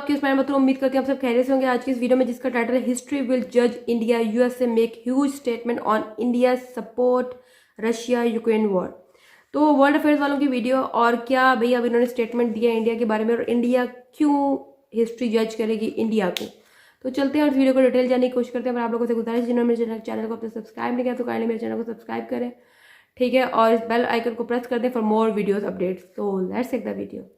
आपके उस पैनल में, तो उम्मीद करती हूँ आप सब खैरियत से होंगे। आज की इस वीडियो में जिसका टाइटल है हिस्ट्री विल जज India, USA make huge statement on India support Russia Ukraine war. तो वर्ल्ड अफेयर्स वालों की वीडियो, और क्या भाई अब इन्होंने स्टेटमेंट दिया इंडिया के बारे में, और इंडिया क्यों हिस्ट्री जज करेगी इंडिया को। तो चलते हैं और वीडियो को डिटेल जानने की कोशिश करते हैं। पर आप लोगों से गुजारिश, जिन्होंने मेरे चैनल को अब तक सब्सक्राइब नहीं किया तो काइंडली मेरे चैनल को सब्सक्राइब करें, ठीक है, और इस बेल आइकन को प्रेस कर दें फॉर मोर वीडियोस अपडेट्स। तो let's take the video.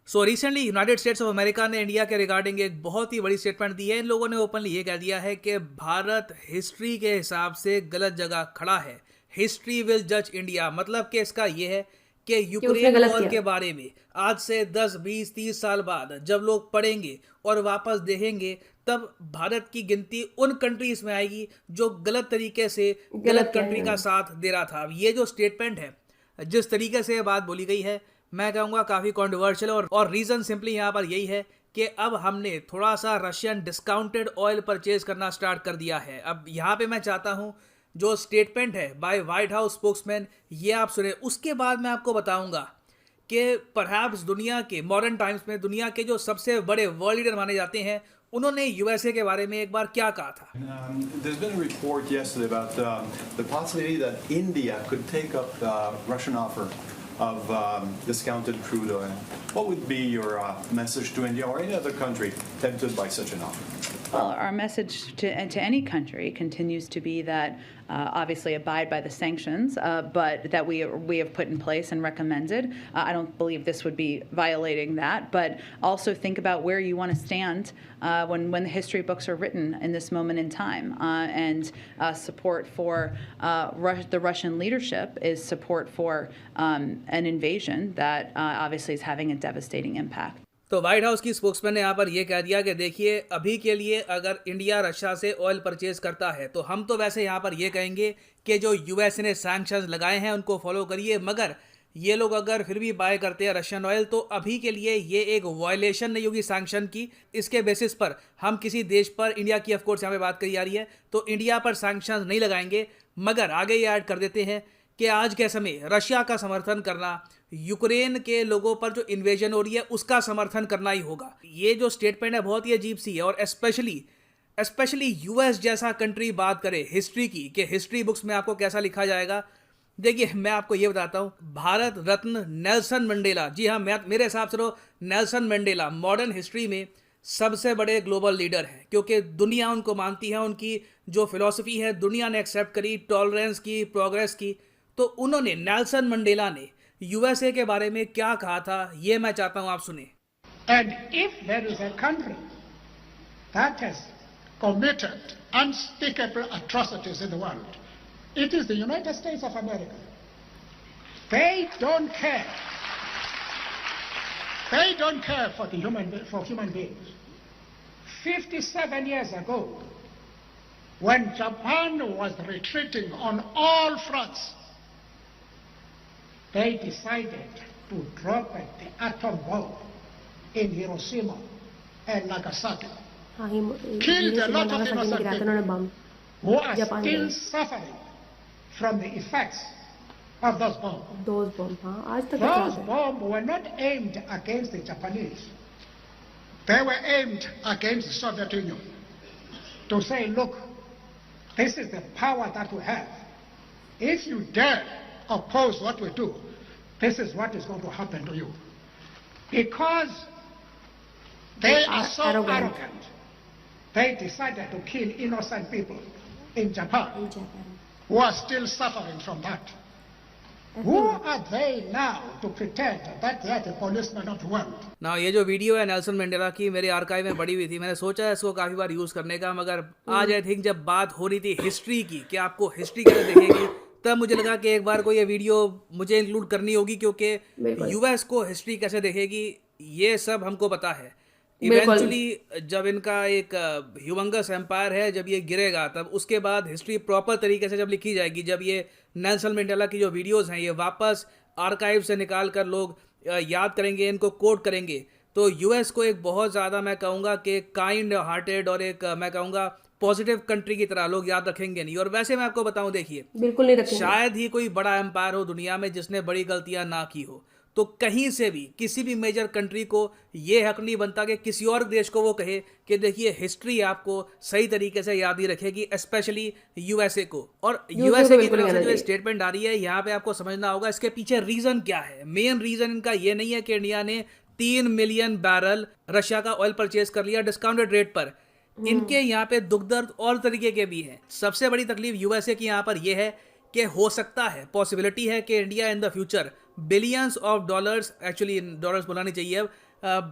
So recently United States of America ने इंडिया के रिगार्डिंग एक बहुत ही बड़ी स्टेटमेंट दी है। इन लोगों ने ओपनली ये कह दिया है कि भारत हिस्ट्री के हिसाब से गलत जगह खड़ा है। हिस्ट्री विल जज इंडिया, मतलब कि इसका ये है कि यूक्रेन वॉर के बारे में आज से 10, 20, 30 साल बाद जब लोग पढ़ेंगे और वापस देखेंगे, तब भारत की गिनती उन कंट्रीज में आएगी जो गलत तरीके से गलत कंट्री का साथ दे रहा था। अब ये जो स्टेटमेंट है, जिस तरीके से ये बात बोली गई है, मैं कहूँगा काफ़ी कॉन्ट्रोवर्शियल, और रीज़न सिंपली यहाँ पर यही है कि अब हमने थोड़ा सा रशियन डिस्काउंटेड ऑयल परचेज करना स्टार्ट कर दिया है। अब यहाँ पे मैं चाहता हूँ जो स्टेटमेंट है बाय व्हाइट हाउस स्पोक्समैन, ये आप सुने। उसके बाद मैं आपको बताऊँगा कि परहैप्स दुनिया के मॉडर्न टाइम्स में दुनिया के जो सबसे बड़े वर्ल्ड लीडर माने जाते हैं, उन्होंने यूएसए के बारे में एक बार क्या कहा था। There's been a report yesterday about the possibility that India could take up the Russian offer of discounted crude oil. What would be your message to India or any other country tempted by such an offer? Well, our message to any country continues to be that obviously abide by the sanctions, but that we have put in place and recommended. I don't believe this would be violating that, but also think about where you want to stand when the history books are written in this moment in time. And support for the Russian leadership is support for an invasion that obviously is having a devastating impact. तो white house की spokesman ने यहाँ पर यह कह दिया कि देखिए, अभी के लिए अगर इंडिया रशिया से ऑयल परचेज करता है तो हम तो वैसे यहाँ पर यह कहेंगे कि जो यूएस ने सैंक्शंस लगाए हैं उनको फॉलो करिए, मगर ये लोग अगर फिर भी बाय करते हैं रशियन ऑयल तो अभी के लिए ये एक वायलेशन नहीं होगी सैंक्शन की। इसके बेसिस पर हम किसी देश पर, इंडिया की ऑफकोर्स यहाँ पे बात करी जा रही है, तो इंडिया पर सैंक्शंस नहीं लगाएंगे। मगर आगे ये ऐड कर देते हैं कि आज के समय रशिया का समर्थन करना, यूक्रेन के लोगों पर जो इन्वेजन हो रही है उसका समर्थन करना ही होगा। ये जो स्टेटमेंट है बहुत ही अजीब सी है, और स्पेशली यूएस जैसा कंट्री बात करे हिस्ट्री की, कि हिस्ट्री बुक्स में आपको कैसा लिखा जाएगा। देखिए, मैं आपको ये बताता हूँ, भारत रत्न नेल्सन मंडेला, जी हाँ, मेरे हिसाब से तो नेल्सन मंडेला मॉडर्न हिस्ट्री में सबसे बड़े ग्लोबल लीडर हैं, क्योंकि दुनिया उनको मानती है। उनकी जो फिलॉसफी है दुनिया ने एक्सेप्ट करी, टॉलरेंस की, प्रोग्रेस की। तो उन्होंने, नेल्सन मंडेला ने यूएसए के बारे में क्या कहा था, ये मैं चाहता हूं आप सुने। And if there is a country that has committed unspeakable atrocities in the world, it is the United States of America. They don't care. They don't care for human beings. 57 years ago, when Japan was retreating on all fronts, they decided to drop the atom bomb in Hiroshima and Nagasaki. Killed a lot of innocent people who are still suffering from the effects of those bombs. Those bombs were not aimed against the Japanese. They were aimed against the Soviet Union to say, look, this is the power that we have. If you dare oppose what we do, this is what is going to happen to you. Because they are so arrogant, they decided to kill innocent people in Japan who are still suffering from that. Who are they now to pretend that they are the policemen of the world? ना ये जो video है Nelson Mandela की, मेरे archive में पड़ी हुई थी। मैंने सोचा है इसको काफ़ी बार यूज़ करने का, मगर आज आई थिंक जब बात हो रही थी हिस्ट्री की कि आपको हिस्ट्री कैसे देखेगी, तब मुझे लगा कि एक बार को ये वीडियो मुझे इंक्लूड करनी होगी, क्योंकि यूएस को हिस्ट्री कैसे देखेगी ये सब हमको पता है। इवेंचुअली जब इनका एक ह्यूमंगस एम्पायर है, जब ये गिरेगा, तब उसके बाद हिस्ट्री प्रॉपर तरीके से जब लिखी जाएगी, जब ये नेल्सन मंडेला की जो वीडियोस हैं ये वापस आर्काइव से निकाल कर लोग याद करेंगे, इनको कोट करेंगे, तो यूएस को एक बहुत ज़्यादा, मैं कहूँगा कि काइंड हार्टेड और एक, मैं कहूँगा, पॉजिटिव कंट्री की तरह लोग याद रखेंगे नहीं। और वैसे मैं आपको बताऊं, देखिए, बिल्कुल नहीं रखेंगे। शायद ही कोई बड़ा एम्पायर हो दुनिया में जिसने बड़ी गलतियां ना की हो। तो कहीं से भी किसी भी मेजर कंट्री को ये हक नहीं बनता कि किसी और देश को वो कहे कि देखिए हिस्ट्री आपको सही तरीके से याद ही रखेगी, स्पेशली यूएसए को। और यूएसए की तरफ से जो स्टेटमेंट आ रही है यहाँ पे आपको समझना होगा इसके पीछे रीजन क्या है। मेन रीजन इनका ये नहीं है कि इंडिया ने 3 मिलियन बैरल रशिया का ऑयल परचेज कर लिया डिस्काउंटेड रेट पर। इनके यहाँ पे दुख दर्द और तरीके के भी हैं। सबसे बड़ी तकलीफ यूएसए की यहाँ पर यह है कि हो सकता है, पॉसिबिलिटी है कि India in the future billions of dollars, actually dollars बुलानी चाहिए अब,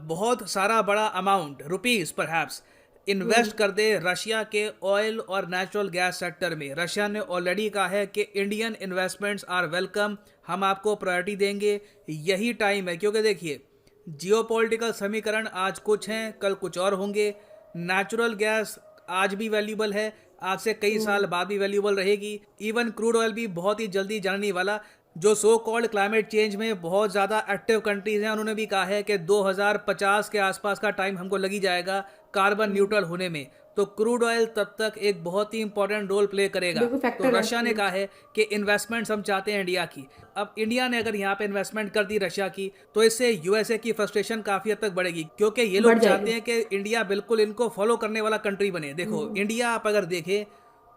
बहुत सारा बड़ा अमाउंट रुपीस परहैप्स इन्वेस्ट कर दे रशिया के ऑयल और नेचुरल गैस सेक्टर में। रशिया ने ऑलरेडी कहा है कि इंडियन इन्वेस्टमेंट्स आर वेलकम, हम आपको प्रायोरिटी देंगे। यही टाइम है, क्योंकि देखिए जियोपॉलिटिकल समीकरण आज कुछ हैं, कल कुछ और होंगे। नेचुरल गैस आज भी वैल्यूबल है, आज से कई साल बाद भी वैल्यूबल रहेगी। इवन क्रूड ऑयल भी बहुत ही जल्दी जानने वाला। जो सो कॉल्ड क्लाइमेट चेंज में बहुत ज़्यादा एक्टिव कंट्रीज हैं, उन्होंने भी कहा है कि 2050 के आसपास का टाइम हमको लगी जाएगा कार्बन न्यूट्रल होने में। तो क्रूड ऑयल तब तक एक बहुत ही इंपॉर्टेंट रोल प्ले करेगा। तो रशिया ने कहा है कि इन्वेस्टमेंट्स हम चाहते हैं इंडिया की। अब इंडिया ने अगर यहाँ पे इन्वेस्टमेंट कर दी रशिया की, तो इससे यूएसए की फ्रस्ट्रेशन काफी हद तक बढ़ेगी, क्योंकि ये लोग चाहते हैं कि इंडिया बिल्कुल इनको फॉलो करने वाला कंट्री बने। देखो इंडिया आप अगर देखें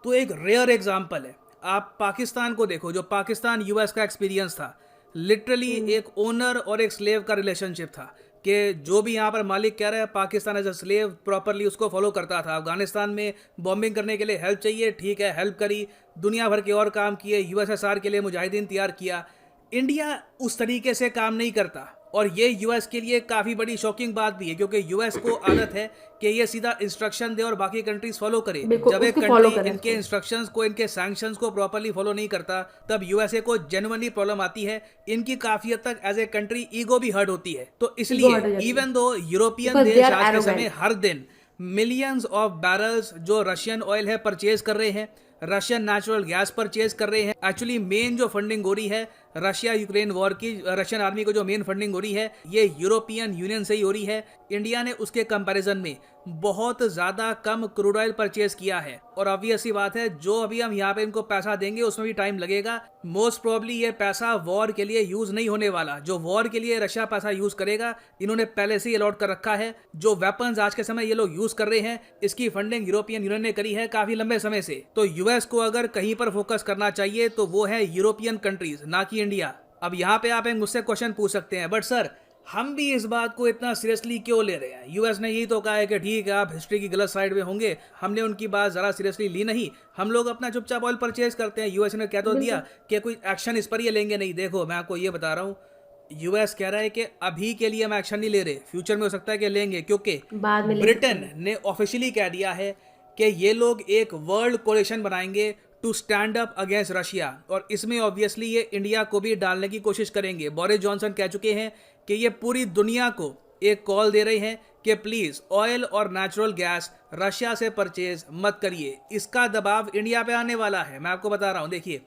तो एक रेयर एग्जाम्पल है। आप पाकिस्तान को देखो, जो पाकिस्तान यूएस का एक्सपीरियंस था, लिटरली एक ओनर और एक स्लेव का रिलेशनशिप था कि जो भी यहाँ पर मालिक कह रहा है Pakistan as a slave properly उसको फॉलो करता था। अफगानिस्तान में बॉम्बिंग करने के लिए हेल्प चाहिए, ठीक है, हेल्प करी, दुनिया भर के और काम किए, यूएसएसआर के लिए मुजाहिदीन तैयार किया। इंडिया उस तरीके से काम नहीं करता, और ये यूएस के लिए काफ़ी बड़ी शॉकिंग बात भी है, क्योंकि यूएस को आदत है कि ये सीधा इंस्ट्रक्शन दे और बाकी कंट्रीज फॉलो करे। जब एक कंट्री इनके इंस्ट्रक्शंस को, इनके सैंक्शंस को प्रॉपरली फॉलो नहीं करता, तब यूएसए को जेन्युइनली प्रॉब्लम आती है। इनकी काफी हद तक एज ए कंट्री ईगो भी हर्ट होती है। तो इसलिए इवन दो यूरोपियन देश आज के समय हर दिन मिलियंस ऑफ बैरल्स जो रशियन ऑयल है परचेज कर रहे हैं, रशियन नेचुरल गैस परचेज कर रहे हैं। एक्चुअली मेन जो फंडिंग हो रही है रशिया यूक्रेन वॉर की, रशियन आर्मी को जो मेन फंडिंग हो रही है, ये यूरोपियन यूनियन से ही हो रही है। इंडिया ने उसके कंपैरिजन में बहुत ज्यादा कम क्रूड ऑयल परचेज किया है, और ऑब्वियस सी बात है जो अभी हम यहाँ पे इनको पैसा देंगे उसमें भी टाइम लगेगा। मोस्ट प्रोबेबली ये पैसा वॉर के लिए यूज नहीं होने वाला। जो वॉर के लिए रशिया पैसा यूज करेगा, इन्होंने पहले से ही अलॉट कर रखा है। जो वेपन्स आज के समय ये लोग यूज कर रहे हैं, इसकी फंडिंग यूरोपियन यूनियन ने करी है काफी लंबे समय से। तो यूएस को अगर कहीं पर फोकस करना चाहिए तो वो है यूरोपियन कंट्रीज, ना कि इंडिया। अब यहाँ पे आप मुझसे क्वेश्चन पूछ सकते हैं, बट सर हम भी इस बात को इतना सीरियसली क्यों ले रहे हैं? यूएस ने यही तो कहा है कि ठीक है आप हिस्ट्री की गलत साइड में होंगे, हमने उनकी बात जरा सीरियसली ली नहीं, हम लोग अपना चुपचाप ऑयल परचेज करते हैं। यूएस ने कह तो दिया कि कोई एक्शन इस पर ये लेंगे नहीं। देखो मैं आपको ये बता रहा हूँ, यूएस कह रहा है कि अभी के लिए हम एक्शन नहीं ले रहे, फ्यूचर में हो सकता है कि लेंगे, क्योंकि ब्रिटेन ने ऑफिशियली कह दिया है कि ये लोग एक वर्ल्ड कोलिशन बनाएंगे to stand up against Russia, और इसमें ऑब्वियसली ये इंडिया को भी डालने की कोशिश करेंगे। बोरिस जॉनसन कह चुके हैं कि ये पूरी दुनिया को एक कॉल दे रहे हैं कि प्लीज ऑयल और नेचुरल गैस रशिया से परचेज मत करिए। इसका दबाव इंडिया पे आने वाला है, मैं आपको बता रहा हूं। देखिए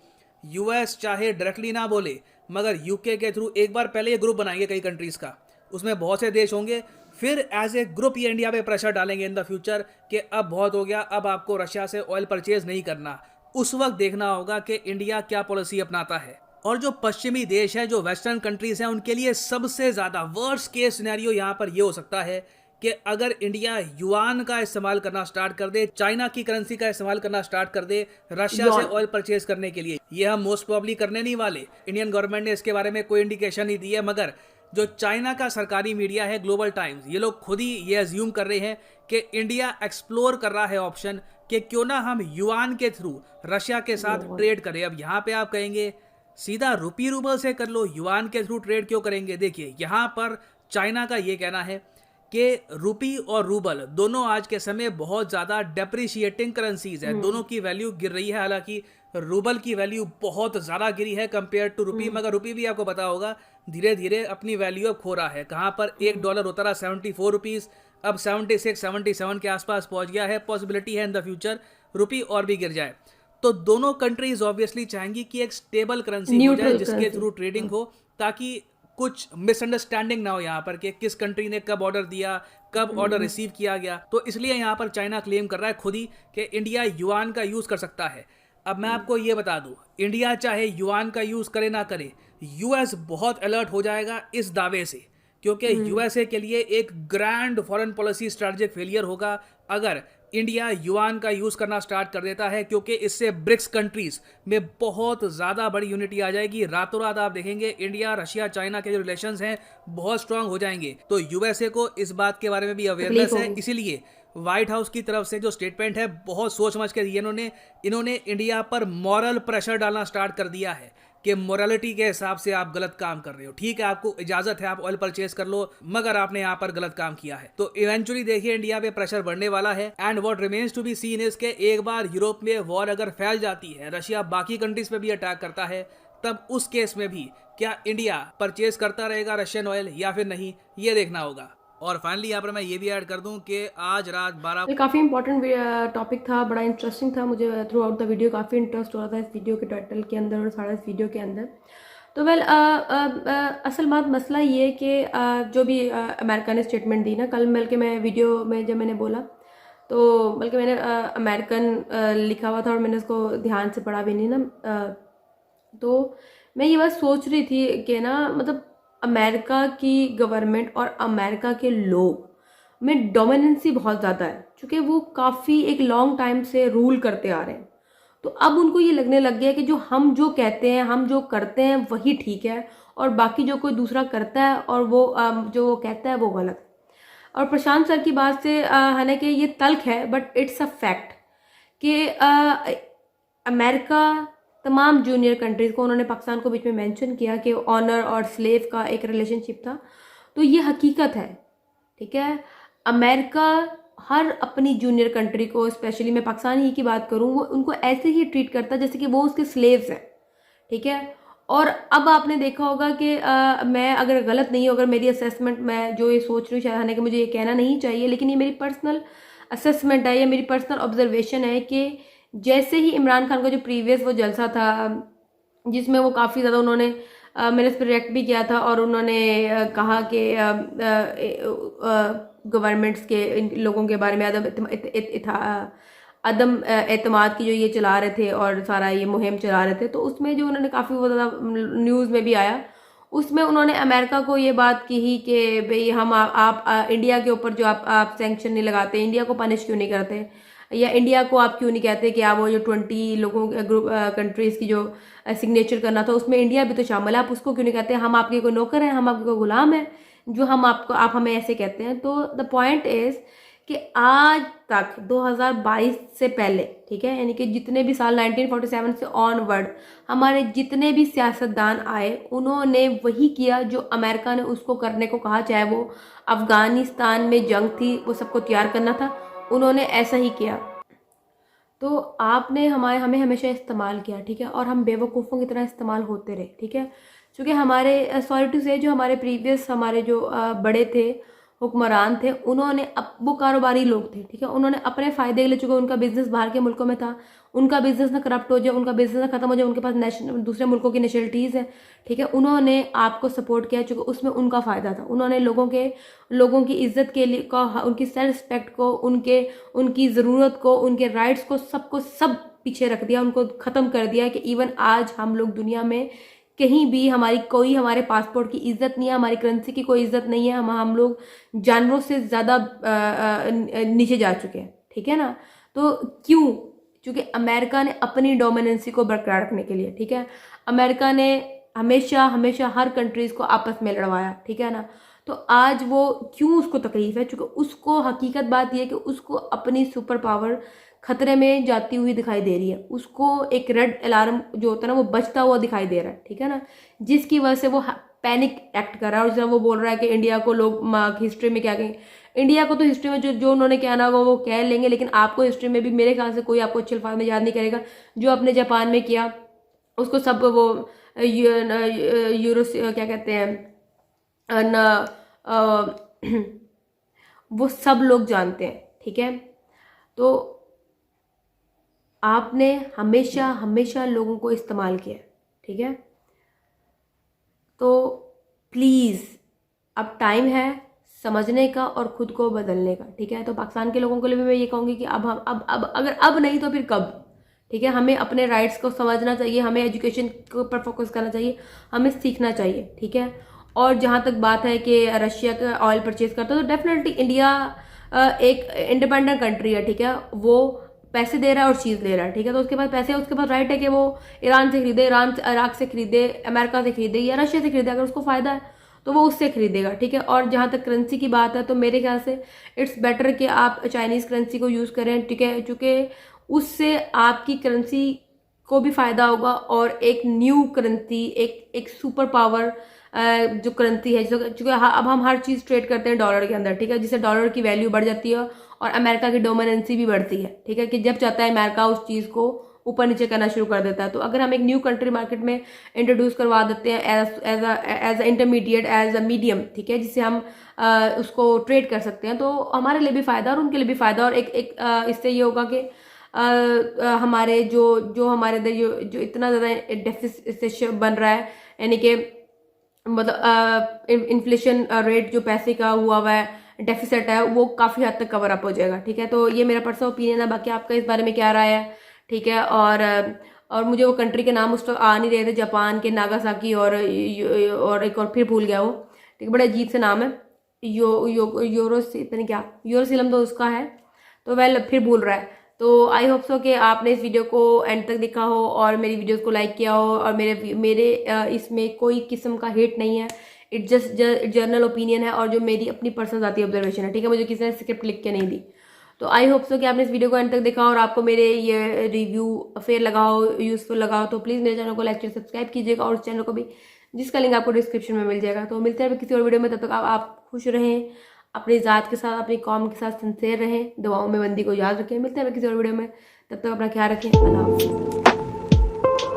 यूएस चाहे डायरेक्टली ना बोले, मगर यूके के थ्रू एक बार पहले ये ग्रुप बनाएंगे कई कंट्रीज का, उसमें बहुत से देश होंगे, फिर एज ए ग्रुप ये इंडिया पे प्रेशर डालेंगे इन द फ्यूचर कि अब बहुत हो गया, अब आपको रशिया से ऑयल परचेज नहीं करना। उस वक्त देखना होगा कि इंडिया क्या पॉलिसी अपनाता है। और जो पश्चिमी देश है, जो वेस्टर्न कंट्रीज हैं, उनके लिए सबसे ज्यादा वर्स्ट केस सिनेरियो यहाँ पर ये हो सकता है कि अगर इंडिया युआन का इस्तेमाल करना स्टार्ट कर दे, चाइना की करेंसी का इस्तेमाल करना स्टार्ट कर दे रशिया से ऑयल परचेज करने के लिए। ये हम मोस्ट प्रोबेबली करने नहीं वाले, इंडियन गवर्नमेंट ने इसके बारे में कोई इंडिकेशन नहीं दी है, मगर जो चाइना का सरकारी मीडिया है ग्लोबल टाइम्स, ये लोग खुद ही ये अज्यूम कर रहे हैं कि इंडिया एक्सप्लोर कर रहा है ऑप्शन कि क्यों ना हम युआन के थ्रू रशिया के साथ ट्रेड करें। अब यहाँ पे आप कहेंगे सीधा रुपी रूबल से कर लो, युआन के थ्रू ट्रेड क्यों करेंगे? देखिए यहाँ पर चाइना का ये कहना है कि रुपी और रूबल दोनों आज के समय बहुत ज़्यादा डेप्रिशिएटिंग करेंसीज है, दोनों की वैल्यू गिर रही है। हालांकि रूबल की वैल्यू बहुत ज़्यादा गिरी है कंपेयर टू रुपी, मगर रुपी भी आपको पता होगा धीरे धीरे अपनी वैल्यू अब खो रहा है। कहाँ पर $1 होता रहा 74 रुपीज़, अब 76 77 के आसपास पहुंच गया है। पॉसिबिलिटी है इन द फ्यूचर रुपी और भी गिर जाए। तो दोनों कंट्रीज ऑब्वियसली चाहेंगी कि एक स्टेबल करेंसी हो जाए जिसके थ्रू ट्रेडिंग हो, ताकि कुछ मिसअंडरस्टैंडिंग ना हो यहाँ पर कि किस कंट्री ने कब ऑर्डर दिया, कब ऑर्डर रिसीव किया गया। तो इसलिए यहाँ पर चाइना क्लेम कर रहा है खुद ही कि इंडिया युआन का यूज कर सकता है। अब मैं आपको ये बता दूं, इंडिया चाहे युआन का यूज करे ना करे, यूएस बहुत अलर्ट हो जाएगा इस दावे से, क्योंकि यूएसए के लिए एक grand foreign policy strategic failure होगा अगर इंडिया युआन का यूज करना स्टार्ट कर देता है, क्योंकि इससे ब्रिक्स कंट्रीज में बहुत ज्यादा बड़ी यूनिटी आ जाएगी। रातों रात आप देखेंगे इंडिया, रशिया, चाइना के जो रिलेशंस हैं बहुत स्ट्रांग हो जाएंगे। तो यूएसए को इस बात के बारे में भी अवेयरनेस है, इसीलिए व्हाइट हाउस की तरफ से जो स्टेटमेंट है बहुत सोच समझ के दिए इन्होंने इंडिया पर मॉरल प्रेशर डालना स्टार्ट कर दिया है कि मोरालिटी के हिसाब से आप गलत काम कर रहे हो। ठीक है, आपको इजाजत है, आप ऑयल परचेज कर लो, मगर आपने यहाँ पर गलत काम किया है। तो इवेंचुअली देखिए इंडिया पे प्रेशर बढ़ने वाला है। And what remains to be seen is के एक बार यूरोप में वॉर अगर फैल जाती है, रशिया बाकी कंट्रीज पे भी अटैक करता है, तब उस केस में भी क्या इंडिया परचेज करता रहेगा रशियन ऑयल या फिर नहीं, ये देखना होगा। और फाइनली यहाँ पर मैं ये भी ऐड कर दूं कि आज रात 12 ये काफ़ी इंपॉर्टेंट टॉपिक था, बड़ा इंटरेस्टिंग था। मुझे थ्रू आउट द वीडियो काफ़ी इंटरेस्ट हो रहा था इस वीडियो के टाइटल के अंदर और सारा इस वीडियो के अंदर। तो वेल असल बात मसला ये है कि जो भी अमेरिका ने स्टेटमेंट दी ना, कल बल्कि मैं वीडियो में जब मैंने बोला तो बल्कि मैंने अमेरिकन लिखा हुआ था और मैंने उसको ध्यान से पढ़ा भी नहीं ना। तो मैं ये बात सोच रही थी कि ना, मतलब अमेरिका की गवर्नमेंट और अमेरिका के लोग में डोमिनेंसी बहुत ज़्यादा है, चूँकि वो काफ़ी एक लॉन्ग टाइम से रूल करते आ रहे हैं। तो अब उनको ये लगने लग गया कि जो हम जो कहते हैं, हम जो करते हैं वही ठीक है, और बाकी जो कोई दूसरा करता है और वो जो वो कहता है वो गलत है। और प्रशांत सर की बात से हालांकि ये तल्ख है, बट इट्स अ फैक्ट कि अमेरिका तमाम जूनियर कंट्रीज़ को, उन्होंने पाकिस्तान को बीच में मेंशन किया कि ऑनर और स्लेव का एक रिलेशनशिप था, तो ये हकीकत है। ठीक है, अमेरिका हर अपनी जूनियर कंट्री को, स्पेशली मैं पाकिस्तान ही की बात करूँ, वो उनको ऐसे ही ट्रीट करता है जैसे कि वो उसके स्लेव्स हैं। ठीक है, और अब आपने देखा होगा कि मैं अगर गलत नहीं हूँ, अगर मेरी असेसमेंट, मैं जो ये सोच रही हूँ, शायद हालांकि मुझे ये कहना नहीं चाहिए, लेकिन ये मेरी पर्सनल असेसमेंट है या मेरी पर्सनल ऑब्जर्वेशन है कि जैसे ही इमरान खान का जो प्रीवियस वो जलसा था जिसमें वो काफ़ी ज़्यादा उन्होंने मैंने इस पर रिएक्ट भी किया था और उन्होंने कहा कि गवर्नमेंट्स के इन लोगों के बारे में अदम एतमाद की जो ये चला रहे थे और सारा ये मुहिम चला रहे थे, तो उसमें जो उन्होंने काफ़ी बहुत ज़्यादा न्यूज़ में भी आया, उसमें उन्होंने अमेरिका को ये बात कही कि भाई हम आप इंडिया के ऊपर जो आप सैंक्शन नहीं लगाते, इंडिया को पनिश क्यों नहीं करते, या इंडिया को आप क्यों नहीं कहते कि आप वो जो 20 लोगों ग्रुप कंट्रीज़ की जो सिग्नेचर करना था उसमें इंडिया भी तो शामिल है, आप उसको क्यों नहीं कहते, हम आपके कोई नौकर हैं, हम आपके कोई गुलाम हैं जो हम आप हमें ऐसे कहते हैं। तो द पॉइंट इज़ कि आज तक 2022 से पहले, ठीक है, यानी कि जितने भी साल 1947 से ऑनवर्ड हमारे जितने भी सियासतदान आए, उन्होंने वही किया जो अमेरिका ने उसको करने को कहा, चाहे वो अफ़गानिस्तान में जंग थी, वो सबको तैयार करना था, उन्होंने ऐसा ही किया। तो आपने हमें हमेशा इस्तेमाल किया, ठीक है, और हम बेवकूफ़ों की तरह इस्तेमाल होते रहे। ठीक है, क्योंकि हमारे सॉरी टू से जो हमारे प्रीवियस हमारे जो बड़े थे, हुक्मरान थे, उन्होंने वो कारोबारी लोग थे, ठीक है, उन्होंने अपने फ़ायदे के लिए, चूँकि उनका बिजनेस बाहर के मुल्कों में था, उनका बिजनेस ना करप्ट हो जाए, उनका बिजनेस ना खत्म हो जाए, उनके पास दूसरे मुल्कों की नेशनलिटीज़ है, ठीक है, उन्होंने आपको सपोर्ट किया चूँकि उसमें उनका फ़ायदा था। उन्होंने लोगों की इज्जत के लिए उनकी सेल्फ रिस्पेक्ट को, उनकी ज़रूरत को, उनके राइट्स को, सब पीछे रख दिया, उनको ख़त्म कर दिया कि इवन आज हम लोग दुनिया में कहीं भी हमारे पासपोर्ट की इज्जत नहीं है, हमारी करेंसी की कोई इज्जत नहीं है, हम लोग जानवरों से ज़्यादा नीचे जा चुके हैं। ठीक है ना, तो क्यों? क्योंकि अमेरिका ने अपनी डोमिनेंसी को बरकरार रखने के लिए, ठीक है, अमेरिका ने हमेशा हर कंट्रीज़ को आपस में लड़वाया, ठीक है ना। तो आज वो क्यों उसको तकलीफ है? क्योंकि उसको हकीकत बात यह है कि उसको अपनी सुपर पावर खतरे में जाती हुई दिखाई दे रही है, उसको एक रेड अलार्म जो होता है ना वो बजता हुआ दिखाई दे रहा है, ठीक है ना, जिसकी वजह से वो पैनिक एक्ट कर रहा है। और जब वो बोल रहा है कि इंडिया को लोग हिस्ट्री में क्या कहेंगे, इंडिया को तो हिस्ट्री में जो उन्होंने कहना होगा वो कह लेंगे, लेकिन आपको हिस्ट्री में भी मेरे ख्याल से कोई आपको अच्छे अल्फाज में याद नहीं करेगा। जो अपने जापान में किया उसको सब वो यूरो क्या कहते हैं वो सब लोग जानते हैं, ठीक है। तो आपने हमेशा लोगों को इस्तेमाल किया, ठीक है। तो प्लीज़ अब टाइम है समझने का और ख़ुद को बदलने का, ठीक है। तो पाकिस्तान के लोगों के लिए भी मैं ये कहूँगी कि अब अगर अब नहीं तो फिर कब, ठीक है, हमें अपने राइट्स को समझना चाहिए, हमें एजुकेशन के ऊपर फोकस करना चाहिए, हमें सीखना चाहिए, ठीक है। और जहाँ तक बात है कि रशिया का ऑयल परचेज करता है, तो डेफिनेटली इंडिया एक इंडिपेंडेंट कंट्री है, ठीक है, वो पैसे दे रहा है और चीज़ ले रहा है, ठीक है, तो उसके पास पैसे है, उसके पास राइट है कि वो ईरान से खरीदे, ईरान से, इराक से खरीदे, अमेरिका से खरीदे या रशिया से खरीदे, अगर उसको फ़ायदा है तो वो उससे खरीदेगा, ठीक है। और जहाँ तक करेंसी की बात है, तो मेरे ख्याल से इट्स बेटर कि आप चाइनीज़ करेंसी को यूज़ करें, ठीक है, क्योंकि उससे आपकी करेंसी को भी फ़ायदा होगा और एक न्यू करेंसी, एक सुपर पावर जो करेंसी है, चूँकि अब हम हर चीज़ ट्रेड करते हैं डॉलर के अंदर, ठीक है, जिससे डॉलर की वैल्यू बढ़ जाती है और अमेरिका की डोमिनेंसी भी बढ़ती है, ठीक है, कि जब चाहता है अमेरिका उस चीज़ को ऊपर नीचे करना शुरू कर देता है। तो अगर हम एक न्यू कंट्री मार्केट में इंट्रोड्यूस करवा देते हैं as a intermediate, as a medium, ठीक है, जिससे हम उसको ट्रेड कर सकते हैं, तो हमारे लिए भी फ़ायदा और उनके लिए भी फ़ायदा। और इससे ये होगा कि हमारे जो हमारे अंदर जो इतना ज़्यादा डेफिसिट बन रहा है, यानी कि मतलब इन्फ्लेशन रेट जो पैसे का हुआ है, डेफिसिट है, वो काफ़ी हद तक कवर अप हो जाएगा, ठीक है। तो ये मेरा पर्सनल ओपिनियन है, बाकी आपका इस बारे में क्या राय है, ठीक है। और मुझे वो कंट्री के नाम उस वक्त आ नहीं रहे थे, जापान के नागासाकी और एक और फिर भूल गया वो, ठीक है, बड़ा अजीब से नाम है, पता नहीं क्या, यूरोसिलम तो उसका है, तो वेल फिर भूल रहा है। तो आई होप सो कि आपने इस वीडियो को एंड तक देखा हो और मेरी वीडियोस को लाइक किया हो, और मेरे इसमें कोई किस्म का हेट नहीं है, इट जस्ट जर्नल ओपिनियन है और जो मेरी अपनी पर्सनल जाती ऑब्जर्वेशन है, ठीक है, मुझे किसी ने स्क्रिप्ट लिख के नहीं दी। तो आई होप सो कि आपने इस वीडियो को एंड तक देखा और आपको मेरे ये रिव्यू फेयर लगा हो, यूजफुल लगा हो, तो प्लीज़ मेरे चैनल को लाइक शेयर सब्सक्राइब कीजिएगा और उस चैनल को भी, जिसका लिंक आपको डिस्क्रिप्शन में मिल जाएगा। तो मिलते हैं किसी और वीडियो में, तब तक आप खुश रहें, अपनी ज़ात के साथ, अपनी कौम के साथ सिंसेयर रहें, दुआओं में बंदी को याद रखें। मिलते हैं किसी और वीडियो में, तब तक अपना ख्याल रखें। अल्लाह हाफ़िज़।